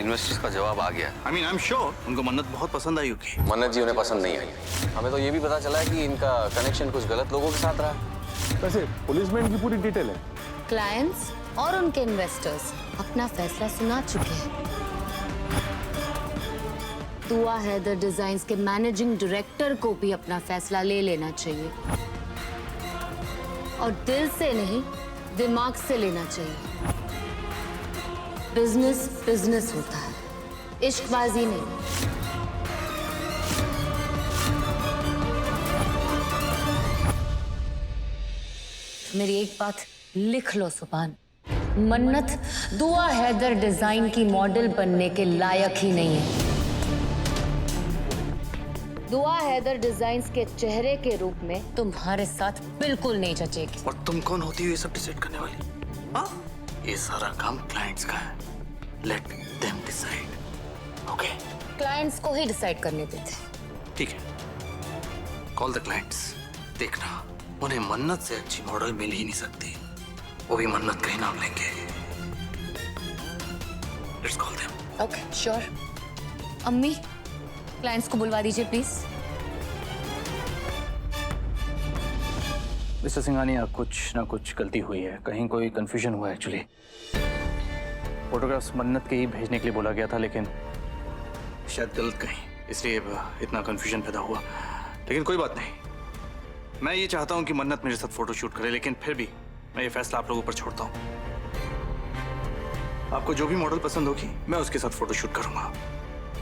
Investors का जवाब आ गया। I mean, I'm sure उनको मन्नत बहुत पसंद आई होगी। मन्नत जी उन्हें पसंद नहीं आई। हमें तो ये भी पता चला है कि इनका कनेक्शन कुछ गलत लोगों के साथ रहा। वैसे पुलिस में इनकी पूरी डिटेल है। क्लाइंट्स और उनके इन्वेस्टर्स अपना फैसला सुना चुके हैं। दुआ हैदर डिजाइन्स के मैनेजिंग डायरेक्टर को भी अपना फैसला ले लेना चाहिए और दिल से नहीं, दिमाग से लेना चाहिए। बिजनेस बिजनेस होता है, इश्कबाजी नहीं। मेरी एक बात लिख लो सुभान, मन्नत दुआ हैदर डिजाइन की मॉडल बनने के लायक ही नहीं है। दुआ हैदर डिजाइन्स के चेहरे के रूप में तुम्हारे साथ बिल्कुल नहीं जचेगी। और तुम कौन होती हो ये सब डिसाइड करने वाली? हाँ? ये सारा काम क्लाइंट्स का है। Let them decide. Okay? Clients को ही डिसाइड करने देते। ठीक है। Call the clients. देखना, उन्हें मन्नत से अच्छी मॉडल मिल ही नहीं सकती। वो भी मन्नत का ही नाम लेंगे। Let's call them. Okay, sure. अम्मी, क्लाइंट्स को बुलवा दीजिए प्लीज। मिस्टर सिंघानिया, कुछ ना कुछ गलती हुई है, कहीं कोई कंफ्यूजन हुआ है एक्चुअली। फोटोग्राफ्स मन्नत के ही भेजने के लिए बोला गया था, लेकिन शायद गलत कहीं, इसलिए इतना कंफ्यूजन पैदा हुआ। लेकिन कोई बात नहीं, मैं ये चाहता हूँ कि मन्नत मेरे साथ फोटो शूट करे, लेकिन फिर भी मैं ये फैसला आप लोगों पर छोड़ता हूँ। आपको जो भी मॉडल पसंद होगी मैं उसके साथ फोटो शूट करूंगा,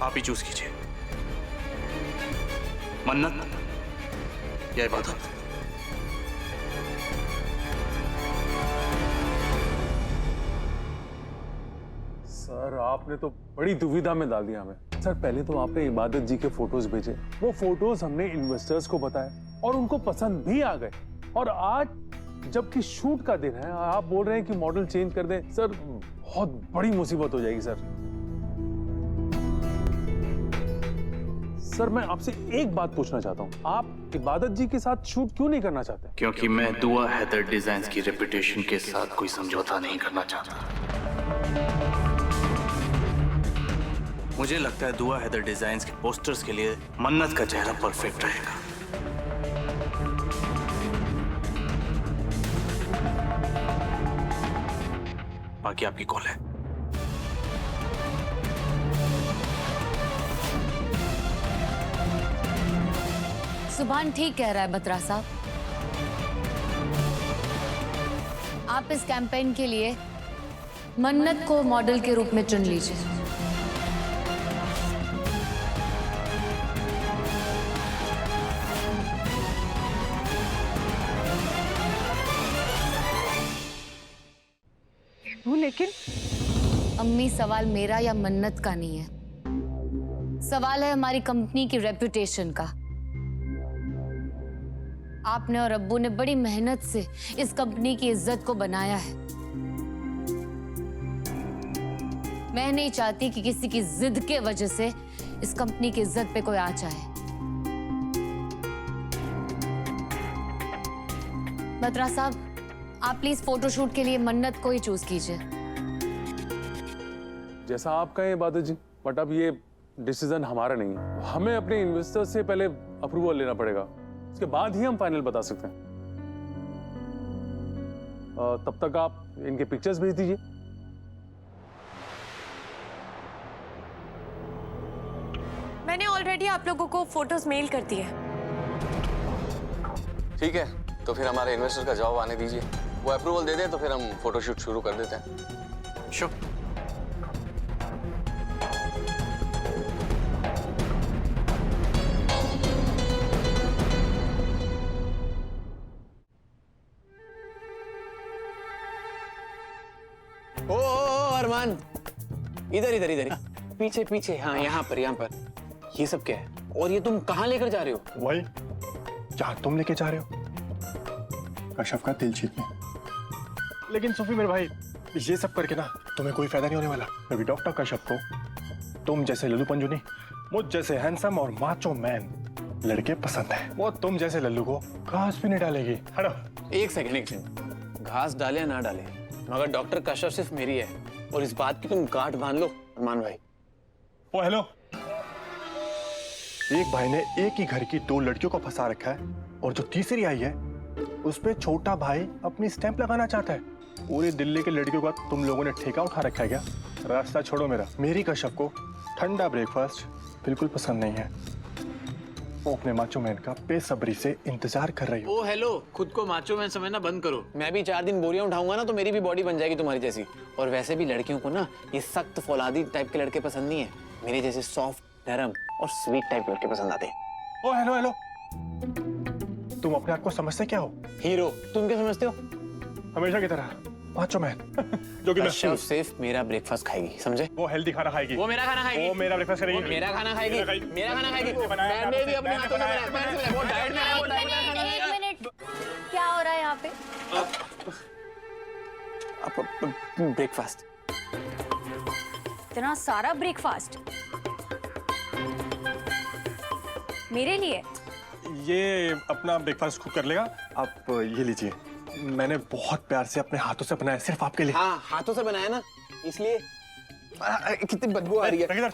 आप ही चूज कीजिए। मन्नत या इबादत? सर आपने तो बड़ी दुविधा में डाल दिया हमें। सर पहले तो आपने इबादत जी के फोटोज भेजे, वो फोटोज हमने इन्वेस्टर्स को बताए और उनको पसंद भी आ गए, और आज जबकि शूट का दिन है आप बोल रहे हैं कि मॉडल चेंज कर दें। सर बहुत बड़ी मुसीबत हो जाएगी सर। सर मैं आपसे एक बात पूछना चाहता हूँ, आप इबादत जी के साथ शूट क्यों नहीं करना चाहते? क्योंकि मैं दुआ हैदर डिजाइन्स की रेपुटेशन के साथ कोई समझौता नहीं करना चाहता। मुझे लगता है दुआ हैदर डिजाइन्स के पोस्टर्स के लिए मन्नत का चेहरा परफेक्ट रहेगा। बाकी आपकी कॉल है। सुभान ठीक कह रहा है बत्रा साहब। आप इस कैंपेन के लिए मन्नत को मॉडल के रूप में चुन लीजिए। लेकिन अम्मी, सवाल मेरा या मन्नत का नहीं है, सवाल है हमारी कंपनी की रेपुटेशन का। आपने और अब्बू ने बड़ी मेहनत से इस कंपनी की इज्जत को बनाया है। मैं नहीं चाहती कि किसी की जिद के वजह से इस कंपनी की इज्जत पे कोई आ जाए। बत्रा साहब, आप प्लीज फोटोशूट के लिए मन्नत को ही चूज कीजिए। जैसा आप कहें इबादत जी, बट अब ये डिसीजन हमारा नहीं है। हमें अपने इन्वेस्टर से पहले अप्रूवल लेना पड़ेगा, उसके बाद ही हम फाइनल बता सकते हैं। तब तक आप इनके पिक्चर्स भेज दीजिए। मैंने ऑलरेडी आप लोगों को फोटोज मेल कर दी है। ठीक है, तो फिर हमारे इन्वेस्टर का जवाब आने दीजिए। वो अप्रूवल दे दे तो फिर हम फोटोशूट शुरू कर देते हैं। श्योर। ओ अरमान, इधर इधर इधर पीछे पीछे। हाँ यहाँ पर। ये सब क्या है और ये तुम कहाँ लेकर जा रहे हो? वही जहाँ तुम लेके जा रहे हो, कशफ का दिल जीतने। लेकिन सूफी मेरे भाई, ये सब करके ना तुम्हें कोई फायदा नहीं होने वाला। क्योंकि डॉक्टर कशफ को तुम जैसे लल्लू पंजू नहीं, मुझ जैसे हैंडसम और माचो मैन लड़के पसंद है। वो तुम जैसे लल्लू को घास भी नहीं डालेगी। हटो। एक सेकंड, घास डाले या ना डाले, मगर डॉक्टर कशफ सिर्फ मेरी है, और इस बात की तुम गांठ बांध लो अरमान भाई। ओ हेलो। एक भाई ने एक ही घर की 2 लड़कियों को फंसा रखा है और जो तीसरी आई है उस पे छोटा भाई अपनी स्टैंप लगाना चाहता है। पूरी दिल्ली के लड़कियों का तुम लोगों ने ठेका उठा रखा है क्या? रास्ता छोड़ो मेरा। मेरी कश्यप को ठंडा ब्रेकफास्ट बिल्कुल पसंद नहीं है। वो अपने माचो मैन का बेसब्री से इंतजार कर रही हो। ओ हेलो, खुद को माचो मैन समझना बंद करो। मैं भी 4 दिन बोरियां उठाऊंगा ना तो मेरी भी बॉडी बन जाएगी तुम्हारी जैसी। और वैसे भी लड़कियों को ना ये सख्त फौलादी टाइप के लड़के पसंद नहीं है। मेरे जैसे सॉफ्ट, नरम और स्वीट टाइप लड़के पसंद आते हैं। ओ हेलो हेलो, तुम अपने आप को समझते क्या हो? हीरो। तुम क्या समझते हो? हमेशा की तरह माचो मैन। जो कि मैं कश्यप सिर्फ मेरा ब्रेकफास्ट खाएगी, समझे? वो हेल्दी खाना खाएगी। वो मेरा खाना खाएगी। वो मेरा ब्रेकफास्ट करेगी। वो मेरा खाना खाएगी। मेरा खाना खाएगी। मैंने भी अपने हाथों से बनाया। वो डाइट में है, वो डाइट में एक मिनट, क्या हो रहा है यहाँ पे? ब्रेकफास्ट। इतना सारा ब्रेकफास्ट मेरे लिए? ये अपना ब्रेकफास्ट खुद कर लेगा। आप ये लीजिए, मैंने बहुत प्यार से अपने हाथों से बनाया, सिर्फ आपके लिए। हाँ, हाथों से बनाया ना, इसलिए कितनी बदबू आ रही है।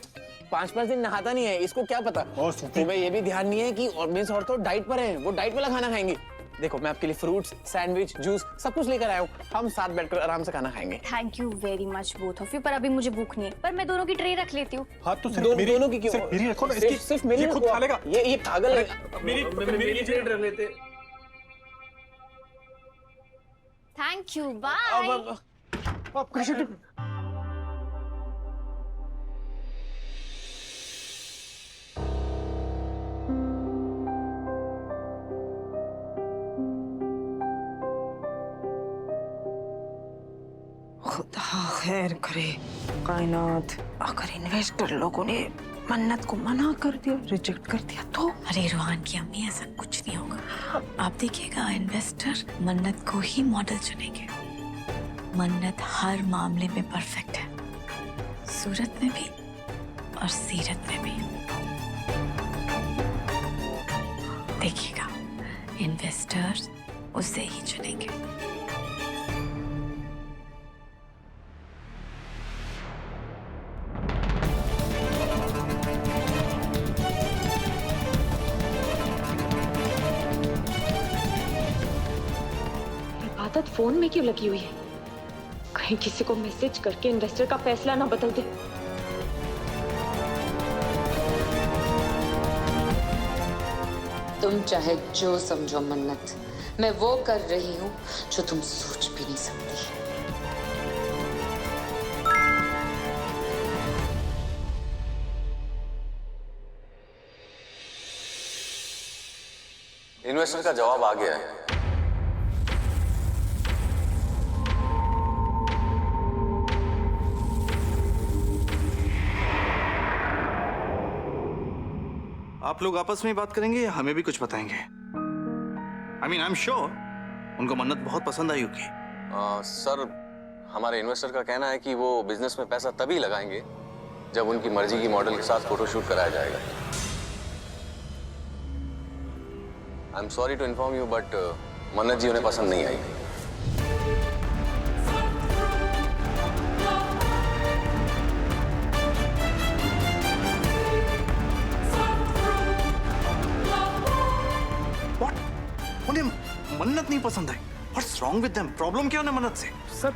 5-5 दिन नहाता नहीं है, इसको क्या पता? तुम्हें ये भी ध्यान नहीं है कि और मिस और तो डाइट पर है, वो डाइट वाला खाना खाएंगे। देखो, मैं आपके लिए फ्रूट्स, सैंडविच, जूस सब कुछ लेकर आया हूँ। हम साथ बैठकर आराम से खाना खाएंगे। Thank you very much both of you, पर अभी मुझे भूख नहीं है। पर मैं दोनों की ट्रे रख लेती हूँ। हाँ तो सिर्फ मेरी, दोनों की क्यों? सिर्फ मेरी रखो ना, सिर्फ इसकी सिर्फ मेरी ये खुद खा लेगा। ये पागल है। मेरी प्लेट रख लेते। Thank you, bye. आप कृष्ण खुदा खैर करे कायनात। अगर इन्वेस्टर लोगों ने मन्नत को मना कर दिया, रिजेक्ट कर दिया तो? अरे रोहान की अम्मी, ऐसा कुछ नहीं होगा। आप देखिएगा, इन्वेस्टर मन्नत को ही मॉडल चुनेंगे। मन्नत हर मामले में परफेक्ट है, सूरत में भी और सीरत में भी। देखिएगा, इन्वेस्टर्स उसे ही चुनेंगे। आदत फोन में क्यों लगी हुई है? कहीं किसी को मैसेज करके इन्वेस्टर का फैसला ना बदल दे। तुम चाहे जो समझो मन्नत, मैं वो कर रही हूँ जो तुम सोच भी नहीं सकती। इन्वेस्टर का जवाब आ गया है। आप लोग आपस में बात करेंगे या हमें भी कुछ बताएंगे? I mean, I am sure उनको मन्नत बहुत पसंद आई होगी। सर, हमारे इन्वेस्टर का कहना है कि वो बिजनेस में पैसा तभी लगाएंगे जब उनकी मर्जी की मॉडल के साथ फोटोशूट कराया जाएगा। I am sorry to inform you, but Mannat ji उन्हें पसंद नहीं आई। उन्हें मन्नत नहीं पसंद आई? What's wrong with them? Problem क्या है मन्नत से? सर,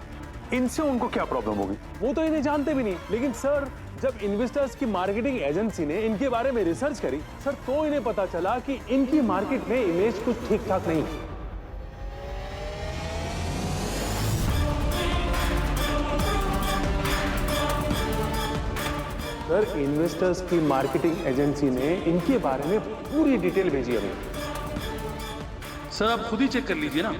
इनसे उनको क्या प्रॉब्लम होगी? वो तो इन्हें जानते भी नहीं। लेकिन सर, जब इन्वेस्टर्स की मार्केटिंग एजेंसी ने इनके बारे में रिसर्च करी सर, तो इन्हें पता चला कि इनकी मार्केट में इमेज कुछ ठीक ठाक नहीं है। सर, इन्वेस्टर्स की मार्केटिंग एजेंसी ने इनके बारे में पूरी डिटेल भेजी हमें। सर, आप खुद ही चेक कर लीजिए ना।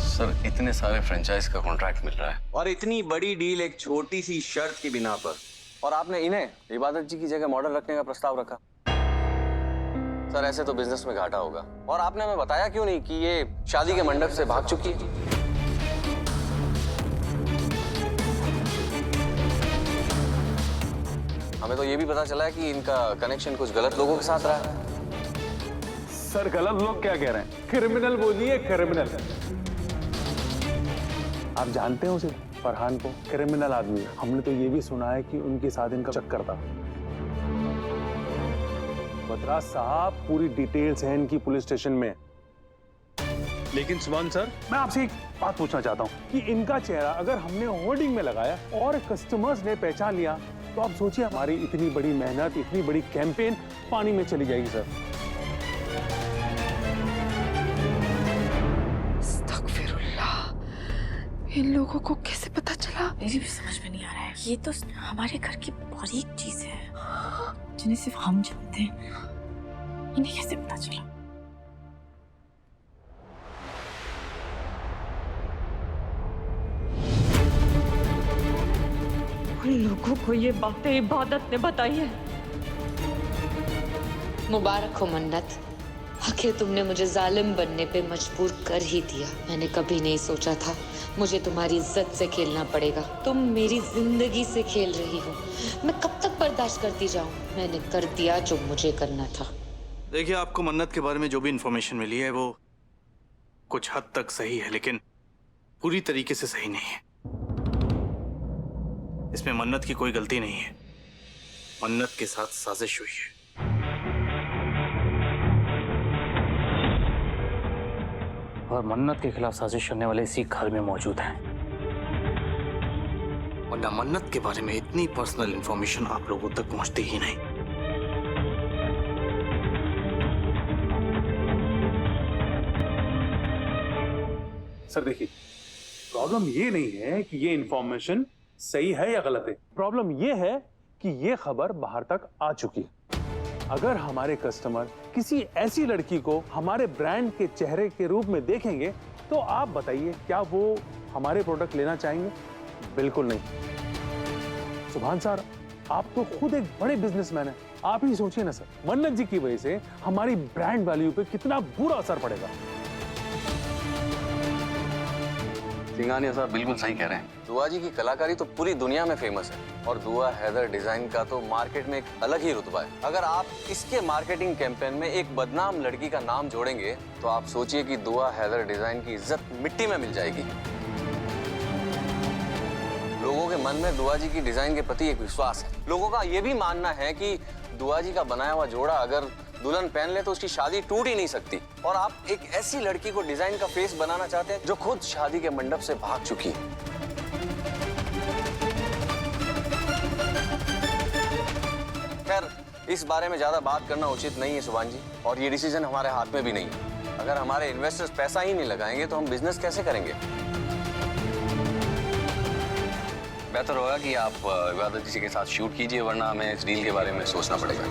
सर, इतने सारे फ्रेंचाइज का कॉन्ट्रैक्ट मिल रहा है और इतनी बड़ी डील एक छोटी सी शर्त की बिना पर, और आपने इन्हें इबादत जी की जगह मॉडल रखने का प्रस्ताव रखा। सर, ऐसे तो बिजनेस में घाटा होगा। और आपने हमें बताया क्यों नहीं कि ये शादी के मंडप से भाग चुकी है? हमें तो ये भी पता चला है कि इनका कनेक्शन कुछ गलत लोगों के साथ रहा है। सर गलत लोग क्या कह रहे हैं? क्रिमिनल बोलिए, क्रिमिनल। आप जानते हैं उसे, फरहान को? क्रिमिनल आदमी है। हमने तो ये भी सुना है कि उनके साथ इनका चक्कर था। बत्रा साहब, पूरी डिटेल्स हैं इनकी पुलिस स्टेशन में। लेकिन सुभान सर, मैं आपसे एक बात पूछना चाहता हूँ कि इनका चेहरा अगर हमने होर्डिंग में लगाया और कस्टमर्स ने पहचान लिया, तो आप सोचिए हमारी इतनी बड़ी मेहनत, इतनी बड़ी कैंपेन पानी में चली जाएगी सर। इन लोगों को कैसे पता चला? मेरी भी समझ में नहीं आ रहा है। ये तो हमारे घर की बारीक चीज है जिन्हें सिर्फ हम जानते हैं। इन्हें कैसे पता चला? उन लोगों को ये बातें इबादत ने बताई है। मुबारक हो मन्नत, आखिर तुमने मुझे जालिम बनने पे मजबूर कर ही दिया। मैंने कभी नहीं सोचा था मुझे तुम्हारी इज्जत से खेलना पड़ेगा। तुम मेरी जिंदगी से खेल रही हो। मैं कब तक बर्दाश्त करती जाऊं? मैंने कर दिया जो मुझे करना था। देखिए, आपको मन्नत के बारे में जो भी इंफॉर्मेशन मिली है वो कुछ हद तक सही है, लेकिन पूरी तरीके से सही नहीं है। इसमें मन्नत की कोई गलती नहीं है। मन्नत के साथ साजिश हुई है। और मन्नत के खिलाफ साजिश करने वाले इसी घर में मौजूद हैं। वरना मन्नत के बारे में इतनी पर्सनल इंफॉर्मेशन आप लोगों तक पहुंचती ही नहीं। सर देखिए, प्रॉब्लम ये नहीं है कि ये इंफॉर्मेशन सही है या गलत है। प्रॉब्लम ये है कि ये खबर बाहर तक आ चुकी है। अगर हमारे कस्टमर किसी ऐसी लड़की को हमारे ब्रांड के चेहरे के रूप में देखेंगे, तो आप बताइए क्या वो हमारे प्रोडक्ट लेना चाहेंगे? बिल्कुल नहीं। सुभान सर, आप तो खुद एक बड़े बिजनेसमैन हैं। आप ही सोचिए ना सर, मन्नत जी की वजह से हमारी ब्रांड वैल्यू पे कितना बुरा असर पड़ेगा। सिंघानिया साहब बिल्कुल सही कह रहे हैं। दुआ जी की कलाकारी तो पूरी दुनिया में फेमस है और दुआ हैदर डिजाइन का तो मार्केट में एक अलग ही रुतबा है। अगर आप इसके मार्केटिंग कैंपेन में एक बदनाम लड़की का नाम जोड़ेंगे, तो आप सोचिए कि दुआ हैदर डिजाइन की इज्जत मिट्टी में मिल जाएगी। लोगों के मन में दुआ जी की डिजाइन के प्रति एक विश्वास है। लोगों का ये भी मानना है कि दुआ जी का बनाया हुआ जोड़ा अगर दुल्हन पहन ले तो उसकी शादी टूट ही नहीं सकती। और आप एक ऐसी लड़की को डिजाइन का फेस बनाना चाहते हैं जो खुद शादी के मंडप से भाग चुकी है। खैर, इस बारे में ज्यादा बात करना उचित नहीं है सुभान जी, और ये डिसीजन हमारे हाथ में भी नहीं है। अगर हमारे इन्वेस्टर्स पैसा ही नहीं लगाएंगे तो हम बिजनेस कैसे करेंगे? बेहतर होगा कि आप इबादत जी के साथ शूट कीजिए, वरना हमें इस डील के बारे में सोचना पड़ेगा।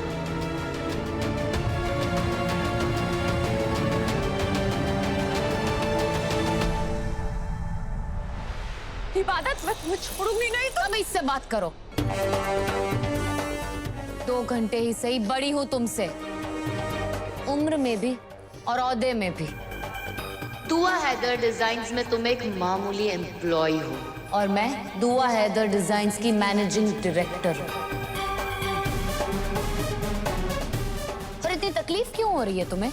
इबादत, मैं छोड़ूंगी नहीं। तो अब इससे बात करो। 2 घंटे ही सही बड़ी हूँ तुमसे, उम्र में भी और औहदे में भी। दुआ हैदर डिजाइन्स में तुम एक मामूली एम्प्लॉय हो और मैं दुआ हैदर डिजाइन्स की मैनेजिंग डायरेक्टर। और इतनी तकलीफ क्यों हो रही है तुम्हें?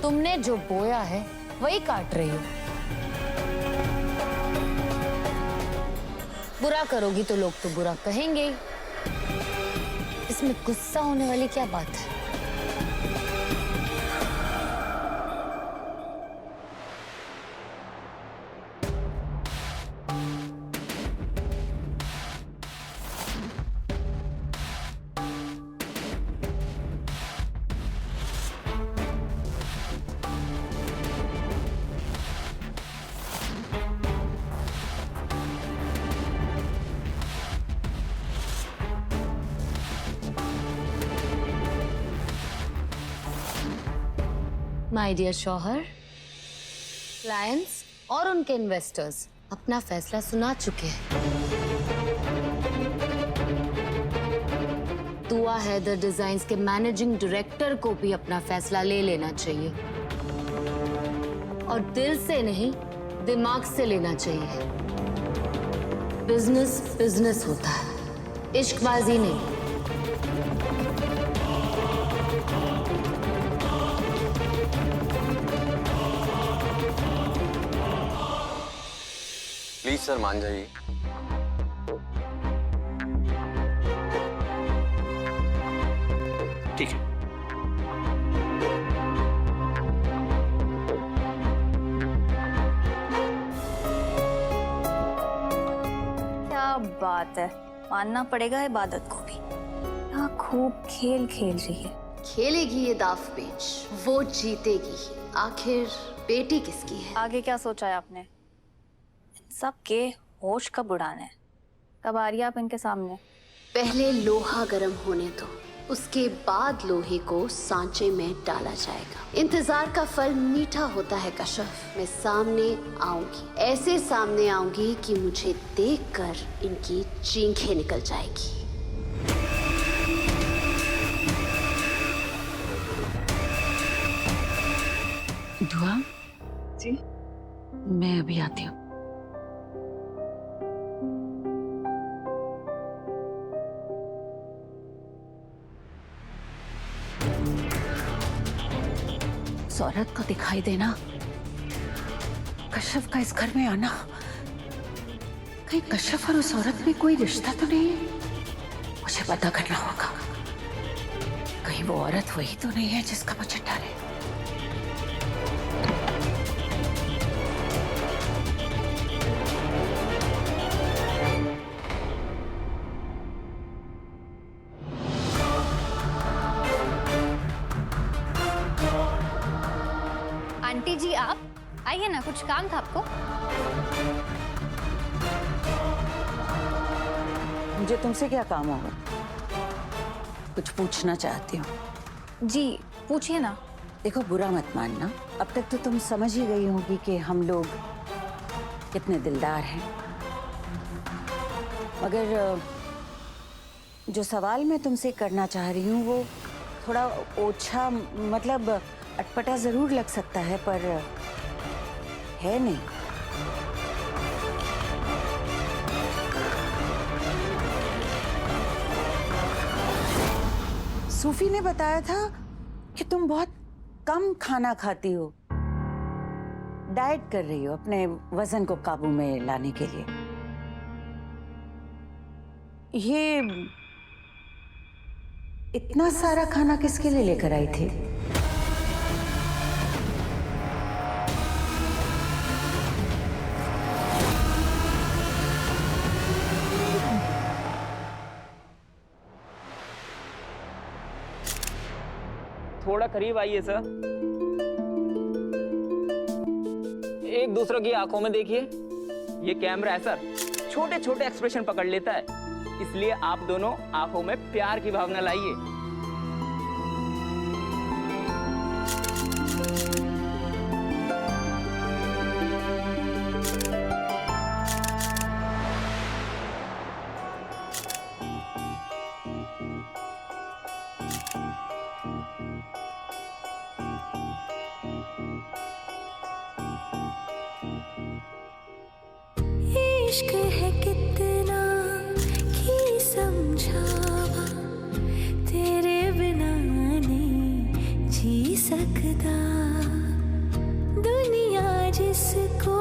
तुमने जो बोया है वही काट रही हो। बुरा करोगी तो लोग तो बुरा कहेंगे। इसमें गुस्सा होने वाली क्या बात है? माय डियर शौहर, क्लाइंट्स और उनके इन्वेस्टर्स अपना फैसला सुना चुके हैं। दुआ हैदर डिजाइन्स के मैनेजिंग डायरेक्टर को भी अपना फैसला ले लेना चाहिए, और दिल से नहीं दिमाग से लेना चाहिए। बिजनेस बिजनेस होता है, इश्कबाजी नहीं। प्लीज सर मान जाइए। ठीक है। क्या बात है, मानना पड़ेगा इबादत को भी। क्या खूब खेल खेल रही है। खेलेगी ये दाव पेच, वो जीतेगी। आखिर बेटी किसकी है? आगे क्या सोचा है आपने? सब के होश कब उड़ाने हैं? कब आ रही है आप इनके सामने? पहले लोहा गर्म होने दो, उसके बाद लोहे को सांचे में डाला जाएगा। इंतजार का फल मीठा होता है कशफ। मैं सामने आऊंगी, ऐसे सामने आऊंगी कि मुझे देखकर इनकी चीखें निकल जाएगी। दुआ जी, मैं अभी आती हूँ। औरत को दिखाई देना, कश्यप का इस घर में आना, कहीं कश्यप और उस औरत में कोई रिश्ता तो नहीं है? मुझे पता करना होगा। कहीं वो औरत वही तो नहीं है जिसका मुझे डर है। आंटी जी आप आइए ना, कुछ काम था आपको? मुझे तुमसे क्या काम होगा? कुछ पूछना चाहती हूँ। जी पूछिए ना। देखो, बुरा मत मानना, अब तक तो तुम समझ ही गई होगी कि हम लोग कितने दिलदार हैं। मगर जो सवाल मैं तुमसे करना चाह रही हूँ वो थोड़ा ओछा, मतलब अटपटा जरूर लग सकता है, पर है नहीं। सूफी ने बताया था कि तुम बहुत कम खाना खाती हो, डाइट कर रही हो अपने वजन को काबू में लाने के लिए। ये इतना सारा खाना किसके लिए लेकर आई थी? थोड़ा करीब आइए सर, एक दूसरे की आंखों में देखिए। ये कैमरा है सर, छोटे छोटे एक्सप्रेशन पकड़ लेता है, इसलिए आप दोनों आंखों में प्यार की भावना लाइए। इश्क है कितना कि समझावा, तेरे बिना नहीं जी सकता। दुनिया जिसको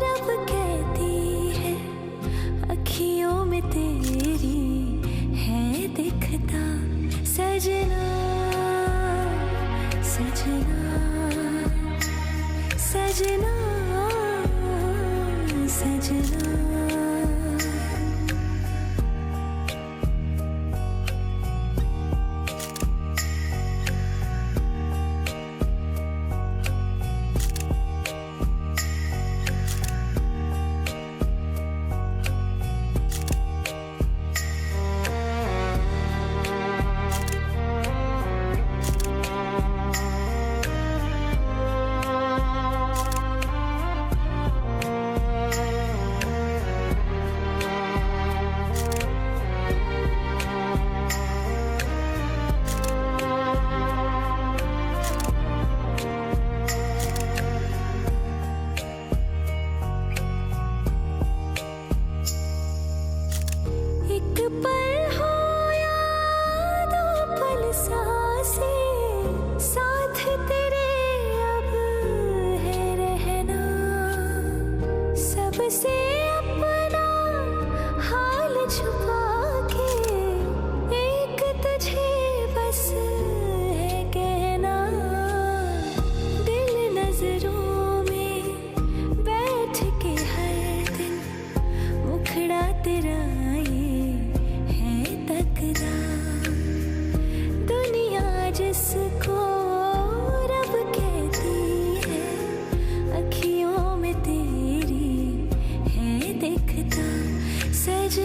रब कहती है, अखियों में तेरी है दिखता। सजना सजना सजना सजना। एक पल हो या दो पल सांसें, साथ तेरे अब है रहना। सबसे अपना हाल छुपा के एक तुझे बस है कहना। दिल नजरों में बैठ के हर दिन मुखड़ा तेरा ये है तकदा। दुनिया जिसको रब कहती है, अखियों में तेरी है दिखता। सज